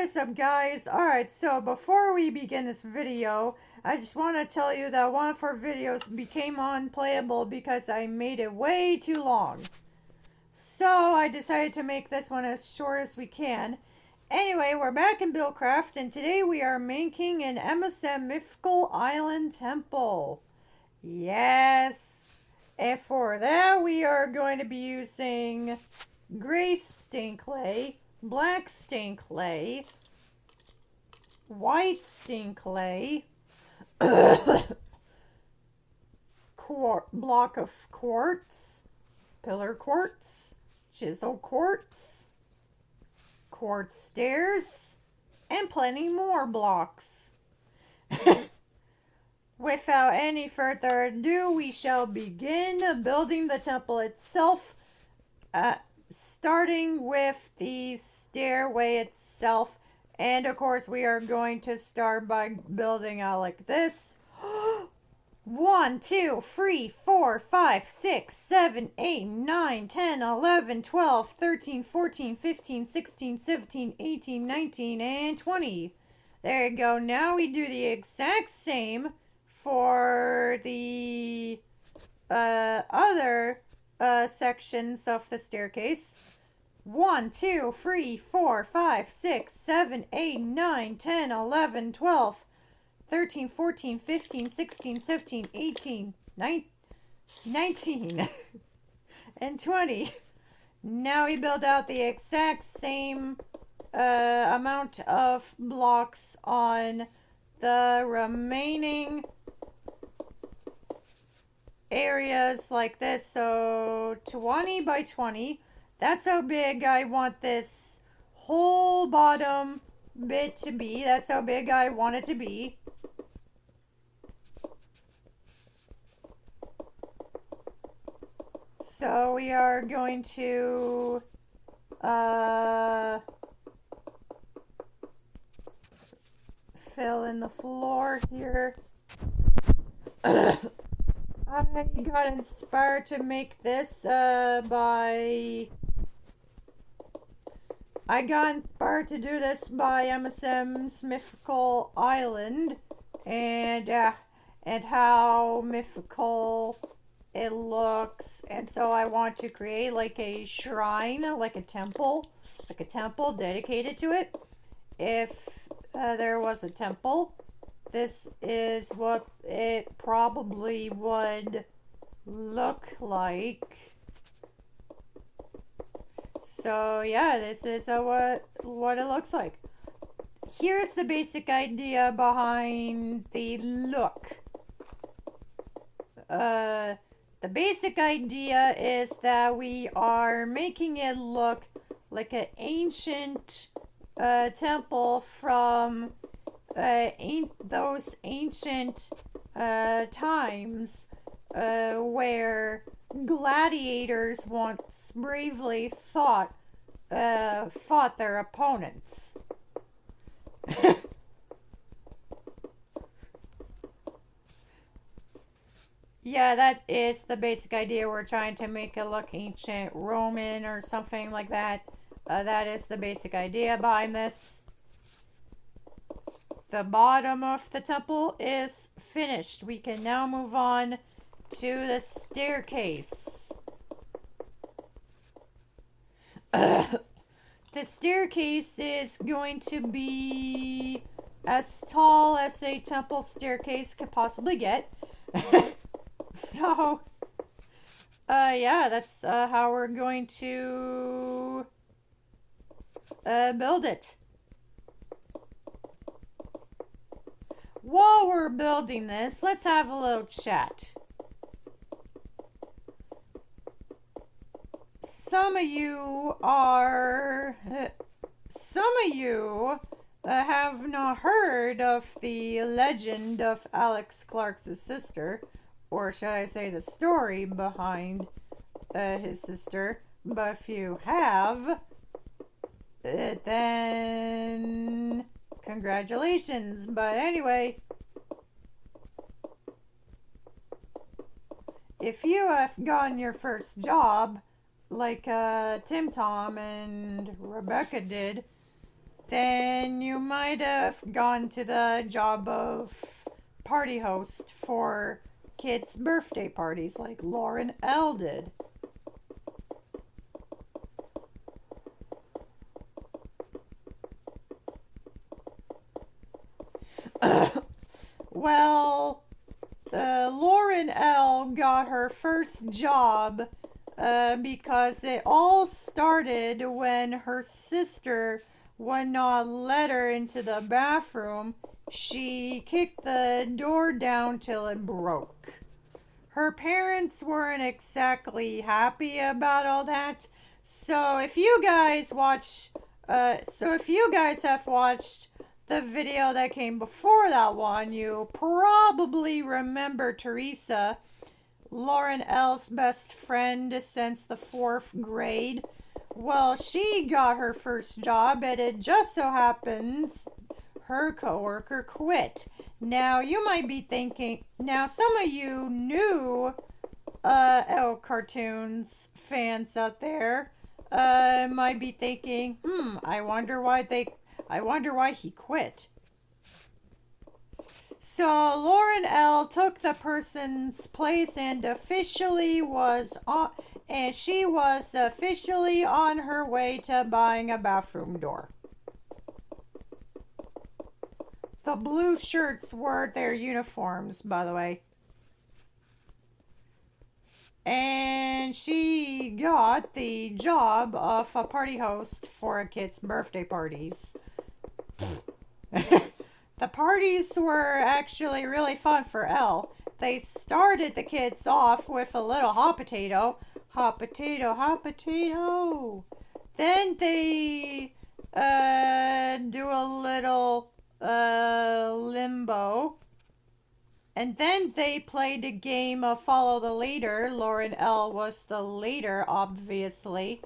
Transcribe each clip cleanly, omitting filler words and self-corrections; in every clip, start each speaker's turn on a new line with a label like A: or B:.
A: is up, guys? Alright, so before we begin this video, I just want to tell you that one of our videos became unplayable because I made it way too long. So I decided to make this one as short as we can. Anyway, we're back in Buildcraft, and today we are making an MSM Mythical Island Temple. Yes! And for that, we are going to be using gray stained clay, black stained clay, white stained clay, block of quartz, pillar quartz, chisel quartz, quartz stairs, and plenty more blocks. Without any further ado, we shall begin building the temple itself, starting with the stairway itself. And of course, we are going to start by building out like this. 1, 2, 3, 4, 5, 6, 7, 8, 9, 10, 11, 12, 13, 14, 15, 16, 17, 18, 19, and 20. There you go. Now we do the exact same for the other sections of the staircase. 1, 2, 3, 4, 5, 6, 7, 8, 9, 10, 11, 12, 13, 14, 15, 16, 17, 18, 19, and 20. Now we build out the exact same amount of blocks on the remaining areas like this. So 20 by 20. That's how big I want this whole bottom bit to be. That's how big I want it to be. So we are going to fill in the floor here. I got inspired to make this by MSM's Mythical Island, and how mythical it looks, and so I want to create like a shrine, like a temple dedicated to it. If there was a temple, this is what it probably would look like. So yeah, this is what it looks like. Here's the basic idea behind the look. The basic idea is that we are making it look like an ancient temple from those ancient times where gladiators once bravely fought their opponents. Yeah, that is the basic idea. We're trying to make it look ancient Roman or something like that. That is the basic idea behind this. The bottom of the temple is finished. We can now move on to the staircase. The staircase is going to be as tall as a temple staircase could possibly get. So, yeah, that's how we're going to build it. While we're building this, let's have a little chat. Some of you have not heard of the legend of Alex Clark's sister, or should I say the story behind his sister. But if you have, then congratulations. But anyway, if you have gotten your first job, like Tim Tom and Rebecca did, then you might have gone to the job of party host for kids' birthday parties like Lauren L. did. Well, Lauren L. got her first job because it all started when her sister would not let her into the bathroom. She kicked the door down till it broke. Her parents weren't exactly happy about all that. So if you guys have watched the video that came before that one, you probably remember Teresa, Lauren L's best friend since the 4th grade. Well, she got her first job, and it just so happens her coworker quit. Now, you might be thinking, now some of you new L cartoons fans out there might be thinking, I wonder why he quit. So Lauren L took the person's place and she was officially on her way to buying a bathroom door. The blue shirts were their uniforms, by the way. And she got the job of a party host for a kid's birthday parties. The parties were actually really fun for Elle. They started the kids off with a little hot potato. Hot potato, hot potato. Then they do a little limbo. And then they played a game of follow the leader. Lauren L was the leader, obviously.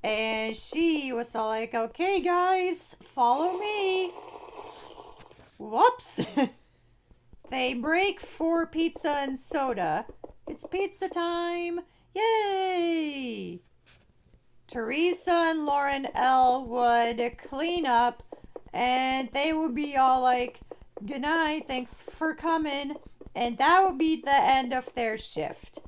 A: And she was all like, okay, guys, follow me. Whoops. They break for pizza and soda. It's pizza time. Yay. Teresa and Lauren L would clean up, and they would be all like, good night, thanks for coming. And that would be the end of their shift.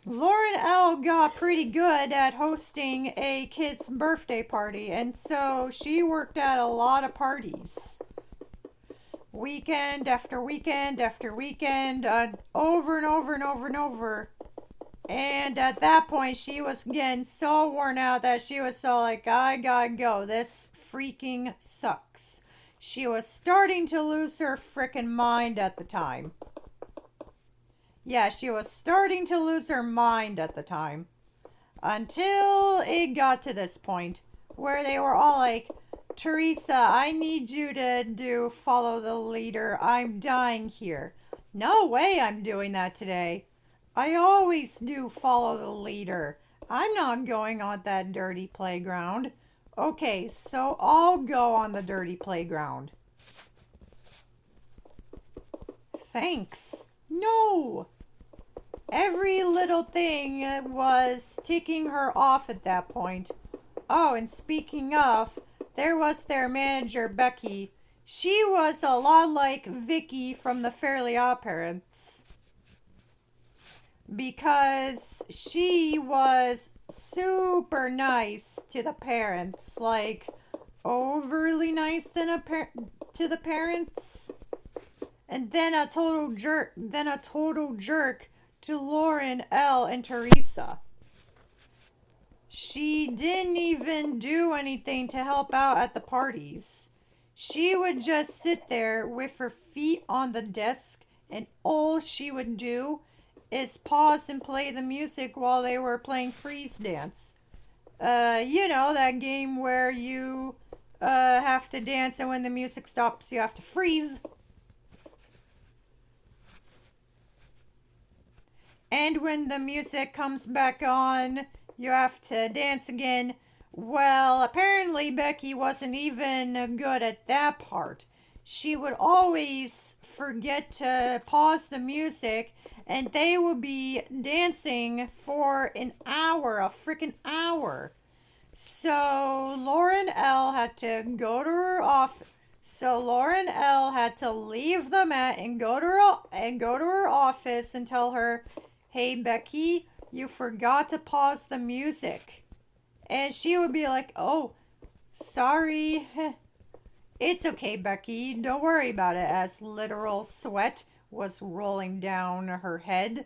A: Lauren L got pretty good at hosting a kid's birthday party, and so she worked at a lot of parties. Weekend after weekend after weekend, over and over and over and over. And at that point, she was getting so worn out that she was so like, I gotta go. This freaking sucks. She was starting to lose her frickin' mind at the time. Yeah, she was starting to lose her mind at the time. Until it got to this point where they were all like, Teresa, I need you to follow the leader. I'm dying here. No way I'm doing that today. I always do follow the leader. I'm not going on that dirty playground. Okay, so I'll go on the dirty playground. Thanks. No. Every little thing was ticking her off at that point. Oh, and speaking of, there was their manager, Becky. She was a lot like Vicky from the Fairly Odd Parents, because she was super nice to the parents, like overly nice to the parents, and then a total jerk to Lauren L and Teresa. She didn't even do anything to help out at the parties. She would just sit there with her feet on the desk, and all she would do is pause and play the music while they were playing freeze dance. You know, that game where you have to dance, and when the music stops, you have to freeze. And when the music comes back on, you have to dance again. Well, apparently Becky wasn't even good at that part. She would always forget to pause the music, and they would be dancing for an hour, a freaking hour. So Lauren L had to go to her office. So Lauren L had to leave the mat and go to her office and tell her, "Hey Becky, you forgot to pause the music." And she would be like, "Oh, sorry." "It's okay, Becky. Don't worry about it," as literal sweat was rolling down her head.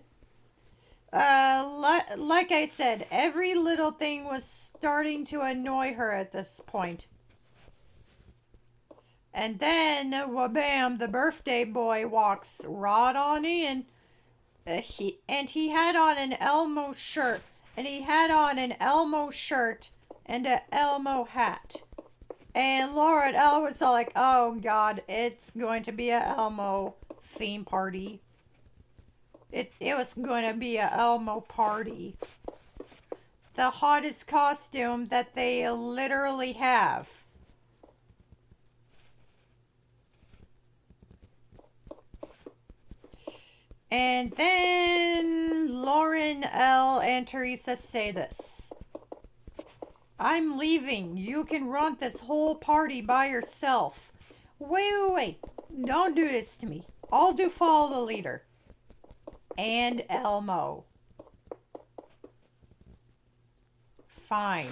A: Like I said, every little thing was starting to annoy her at this point. And then, wabam, the birthday boy walks right on in. He had on an Elmo shirt, and he had on an Elmo shirt and an Elmo hat. And Laura L was all like, "Oh God, it's going to be a Elmo theme party. It was going to be a Elmo party. The hottest costume that they literally have." And then Lauren L and Teresa say this: "I'm leaving. You can run this whole party by yourself." Wait. Don't do this to me. I'll do follow the leader. And Elmo. Fine.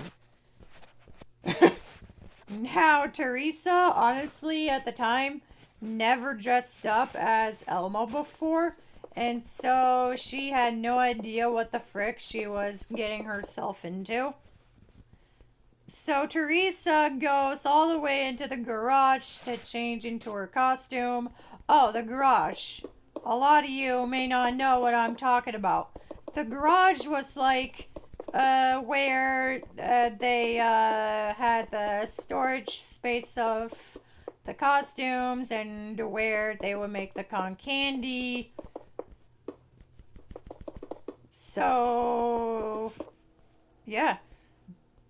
A: Now, Teresa, honestly, at the time, never dressed up as Elmo before. And so she had no idea what the frick she was getting herself into. So Teresa goes all the way into the garage to change into her costume. Oh, the garage. A lot of you may not know what I'm talking about. The garage was like where they had the storage space of the costumes and where they would make the cotton candy. So, yeah.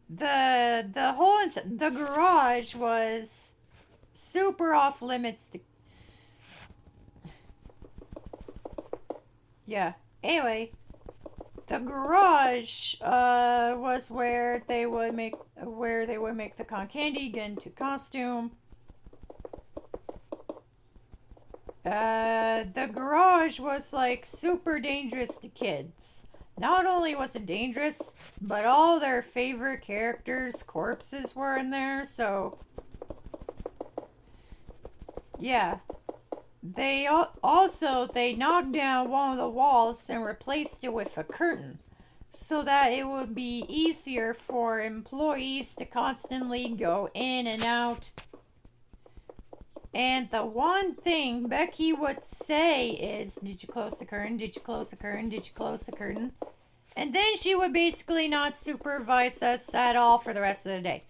A: The garage was super off limits to. Yeah. Anyway, the garage was where they would make the cotton candy, get into costume. The garage was like super dangerous to kids. Not only was it dangerous, but all their favorite characters' corpses were in there, so yeah. They knocked down one of the walls and replaced it with a curtain so that it would be easier for employees to constantly go in and out. And the one thing Becky would say is, "Did you close the curtain? Did you close the curtain? Did you close the curtain?" And then she would basically not supervise us at all for the rest of the day.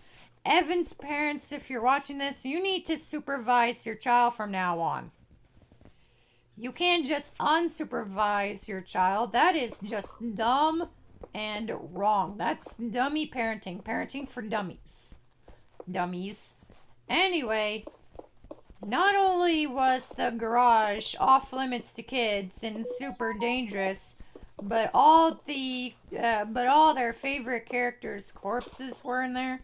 A: Evan's parents, if you're watching this, you need to supervise your child from now on. You can't just unsupervise your child. That is just dumb and wrong. That's dummy parenting. Parenting for dummies. Dummies. Anyway, not only was the garage off limits to kids and super dangerous, but all their favorite characters' corpses were in there.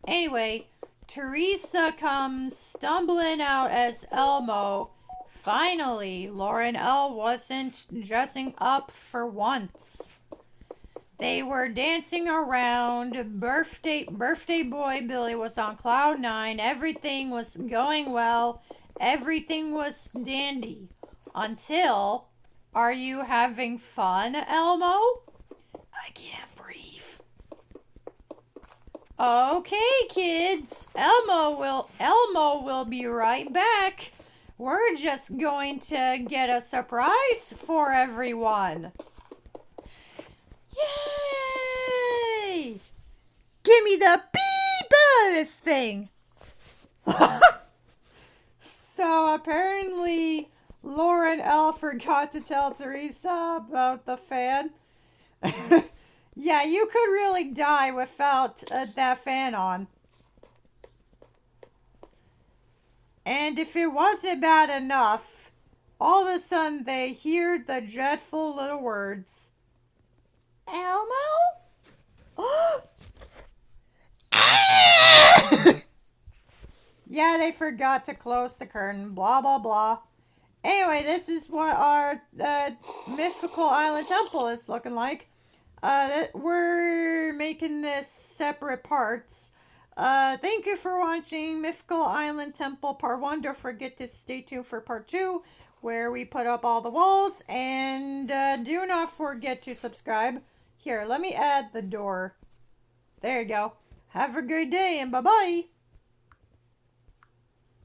A: Anyway, Teresa comes stumbling out as Elmo. Finally, Lauren L wasn't dressing up for once. They were dancing around. Birthday boy Billy was on cloud nine. Everything was going well. Everything was dandy. Until, are you having fun, Elmo? I can't breathe. Okay, kids. Elmo will be right back. We're just going to get a surprise for everyone. Yay! Give me the beep out of this thing. So apparently Lauren L forgot to tell Teresa about the fan. Yeah, you could really die without that fan on. And if it wasn't bad enough, all of a sudden they hear the dreadful little words, Elmo? Yeah, they forgot to close the curtain, blah blah blah. Anyway, this is what our mythical island temple is looking like. We're making this separate parts. Thank you for watching Mythical Island Temple Part 1. Don't forget to stay tuned for Part 2, where we put up all the walls. And do not forget to subscribe. Here, let me add the door. There you go. Have a good day and bye-bye.